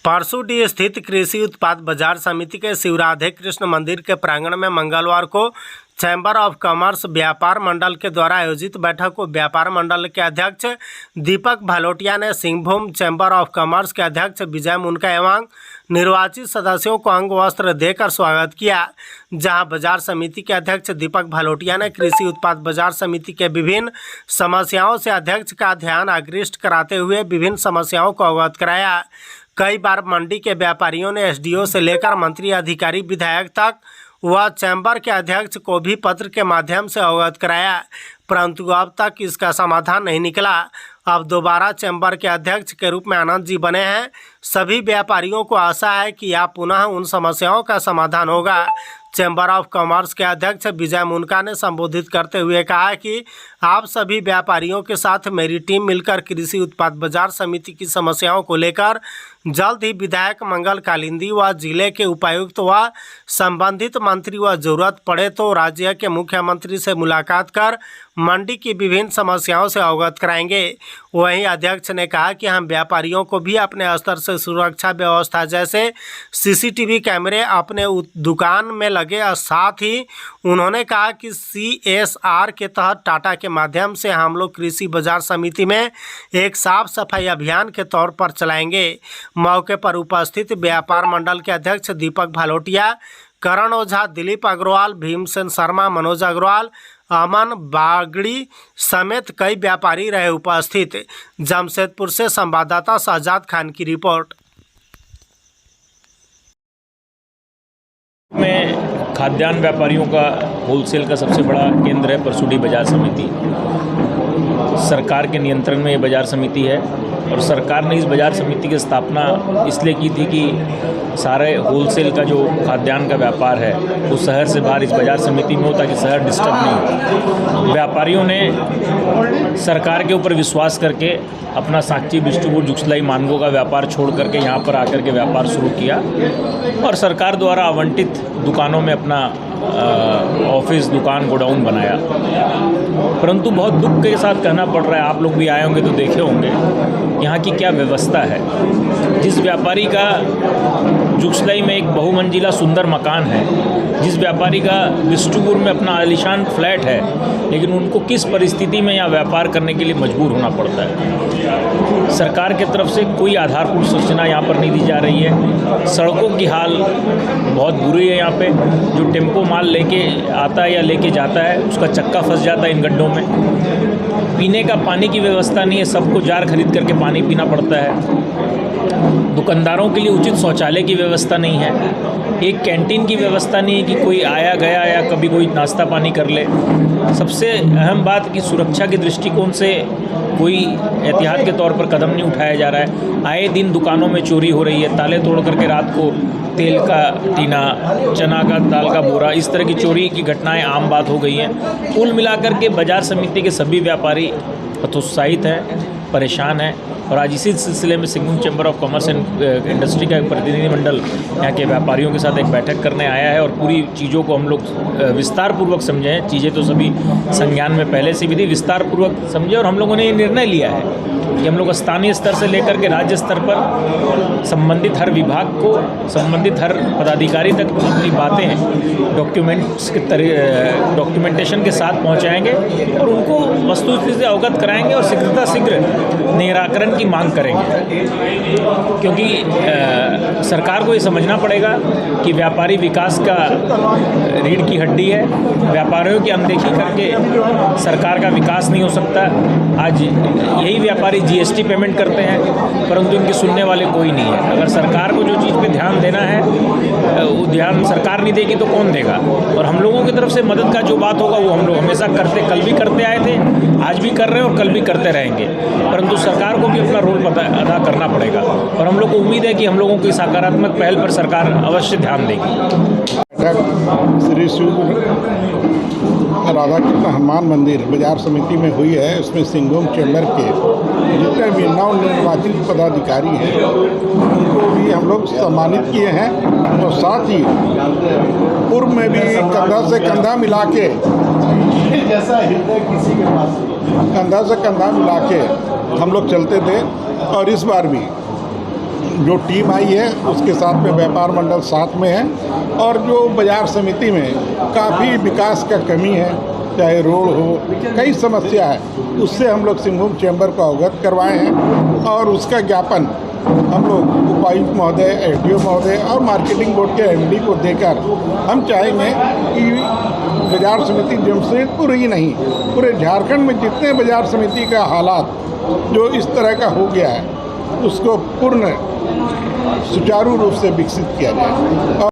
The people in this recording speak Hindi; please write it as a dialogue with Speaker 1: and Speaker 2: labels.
Speaker 1: परसूडी स्थित कृषि उत्पाद बाजार समिति के शिव राधे कृष्ण मंदिर के प्रांगण में मंगलवार को चैम्बर ऑफ कॉमर्स व्यापार मंडल के द्वारा आयोजित बैठक को व्यापार मंडल के अध्यक्ष दीपक भालोटिया ने सिंहभूम चैम्बर ऑफ कॉमर्स के अध्यक्ष विजय मुनका एवं निर्वाचित सदस्यों को अंग वस्त्र देकर स्वागत किया। जहां बाजार समिति के अध्यक्ष दीपक भालोटिया ने कृषि उत्पाद बाजार समिति के विभिन्न समस्याओं से अध्यक्ष का ध्यान आकृष्ट कराते हुए विभिन्न समस्याओं को अवगत कराया। कई बार मंडी के व्यापारियों ने एसडीओ से लेकर मंत्री, अधिकारी, विधायक तक व चैम्बर के अध्यक्ष को भी पत्र के माध्यम से अवगत कराया, परंतु अब तक इसका समाधान नहीं निकला। अब दोबारा चैम्बर के अध्यक्ष के रूप में आनंद जी बने हैं। सभी व्यापारियों को आशा है कि आप पुनः उन समस्याओं का समाधान होगा। चैम्बर ऑफ कॉमर्स के अध्यक्ष विजय मुनका ने संबोधित करते हुए कहा कि आप सभी व्यापारियों के साथ मेरी टीम मिलकर कृषि उत्पाद बाजार समिति की समस्याओं को लेकर जल्द ही विधायक मंगल कालिंदी व जिले के उपायुक्त व संबंधित मंत्री व जरूरत पड़े तो राज्य के मुख्यमंत्री से मुलाकात कर मंडी की विभिन्न समस्याओं से अवगत कराएंगे। वहीं अध्यक्ष ने कहा कि हम व्यापारियों को भी अपने स्तर से सुरक्षा व्यवस्था जैसे सीसीटीवी कैमरे अपने दुकान में लगे। साथ ही उन्होंने कहा कि CSR के तहत टाटा के माध्यम से हम लोग कृषि बाजार समिति में एक साफ सफाई अभियान के तौर पर चलाएंगे। मौके पर उपस्थित व्यापार मंडल के अध्यक्ष दीपक भालोटिया, करण ओझा, दिलीप अग्रवाल, भीमसेन शर्मा, मनोज अग्रवाल, अमन बागड़ी समेत कई व्यापारी रहे उपस्थित। जमशेदपुर से संवाददाता शहजाद खान की रिपोर्ट।
Speaker 2: में खाद्यान्न व्यापारियों का होलसेल का सबसे बड़ा केंद्र है परसूडी बाजार समिति। सरकार के नियंत्रण में ये बाजार समिति है और सरकार ने इस बाजार समिति की स्थापना इसलिए की थी कि सारे होलसेल का जो खाद्यान्न का व्यापार है वो शहर से बाहर इस बाजार समिति में हो ताकि शहर डिस्टर्ब नहीं हो। व्यापारियों ने सरकार के ऊपर विश्वास करके अपना साक्षी, बिष्टुपुर, जुगसलाई, मानगो का व्यापार छोड़ करके यहाँ पर आकर के व्यापार शुरू किया और सरकार द्वारा आवंटित दुकानों में अपना ऑफिस, दुकान, गोडाउन बनाया। परंतु बहुत दुख के साथ कहना पड़ रहा है, आप लोग भी आए होंगे तो देखे होंगे यहाँ की क्या व्यवस्था है। जिस व्यापारी का जुगसलाई में एक बहुमंजिला सुंदर मकान है, जिस व्यापारी का बिष्टुपुर में अपना आलीशान फ्लैट है, लेकिन उनको किस परिस्थिति में यहाँ व्यापार करने के लिए मजबूर होना पड़ता है। सरकार की तरफ से कोई आधारभूत सूचना यहाँ पर नहीं दी जा रही है। सड़कों की हाल बहुत बुरी है। यहाँ पे जो टेम्पो माल लेके आता है या लेके जाता है उसका चक्का फंस जाता है इन गड्ढों में। पीने का पानी की व्यवस्था नहीं है, सबको जार खरीद करके पानी पीना पड़ता है। दुकानदारों के लिए उचित शौचालय की व्यवस्था नहीं है। एक कैंटीन की व्यवस्था नहीं है कि कोई आया गया या कभी कोई नाश्ता पानी कर ले। सबसे अहम बात कि सुरक्षा के दृष्टिकोण से कोई एहतियात के तौर पर कदम नहीं उठाया जा रहा है। आए दिन दुकानों में चोरी हो रही है। ताले तोड़ करके रात को तेल का टीना, चना का दाल का बोरा, इस तरह की चोरी की घटनाएं आम बात हो गई हैं। कुल मिलाकर के बाजार समिति के सभी व्यापारी हतोत्साहित हैं, परेशान हैं और आज इसी सिलसिले में Singhbhum chamber of commerce and industry का एक प्रतिनिधिमंडल यहाँ के व्यापारियों के साथ एक बैठक करने आया है और पूरी चीज़ों को हम लोग विस्तार पूर्वक समझे हैं। चीज़ें तो सभी संज्ञान में पहले से भी थी, विस्तार पूर्वक समझे और हम लोगों ने ये निर्णय लिया है कि हम लोग स्थानीय स्तर से लेकर के राज्य स्तर पर संबंधित हर विभाग को, संबंधित हर पदाधिकारी तक अपनी बातें डॉक्यूमेंटेशन के साथ पहुंचाएंगे और उनको वस्तुस्थिति से अवगत कराएंगे और शीघ्र निराकरण की मांग करेंगे। क्योंकि सरकार को ये समझना पड़ेगा कि व्यापारी विकास का रीढ़ की हड्डी है। व्यापारियों की अनदेखी करके सरकार का विकास नहीं हो सकता। आज यही व्यापारी GST पेमेंट करते हैं परंतु इनकी सुनने वाले कोई नहीं है। अगर सरकार को जो चीज़ पे ध्यान देना है वो ध्यान सरकार नहीं देगी तो कौन देगा। और हम लोगों की तरफ से मदद का जो बात होगा वो हम लोग हमेशा करते, कल भी करते आए थे, आज भी कर रहे हैं और कल भी करते रहेंगे। परंतु सरकार को भी अपना रोल अदा करना पड़ेगा और हम लोग को उम्मीद है कि हम लोगों की सकारात्मक पहल पर सरकार अवश्य ध्यान देगी।
Speaker 3: श्री शिव राधा कृष्ण हनुमान मंदिर बाजार समिति में हुई है। उसमें सिंहभूम चैम्बर के जितने भी नवनिर्वाचित पदाधिकारी हैं उनको भी हम लोग सम्मानित किए हैं और साथ ही पूर्व में भी कंधा से कंधा मिला के कंधा से कंधा मिला के हम लोग चलते थे और इस बार भी जो टीम आई है उसके साथ में व्यापार मंडल साथ में है, और जो बाजार समिति में काफ़ी विकास का कमी है, चाहे रोड हो, कई समस्या है, उससे हम लोग सिंहभूम चैम्बर को अवगत करवाए हैं और उसका ज्ञापन हम लोग उपायुक्त महोदय, एसडीओ महोदय और मार्केटिंग बोर्ड के एमडी को देकर हम चाहेंगे कि बाजार समिति जमशेदपुर ही नहीं, पूरे झारखंड में जितने बाजार समिति का हालात जो इस तरह का हो गया है उसको पूर्ण सुचारू रूप से विकसित किया जाए।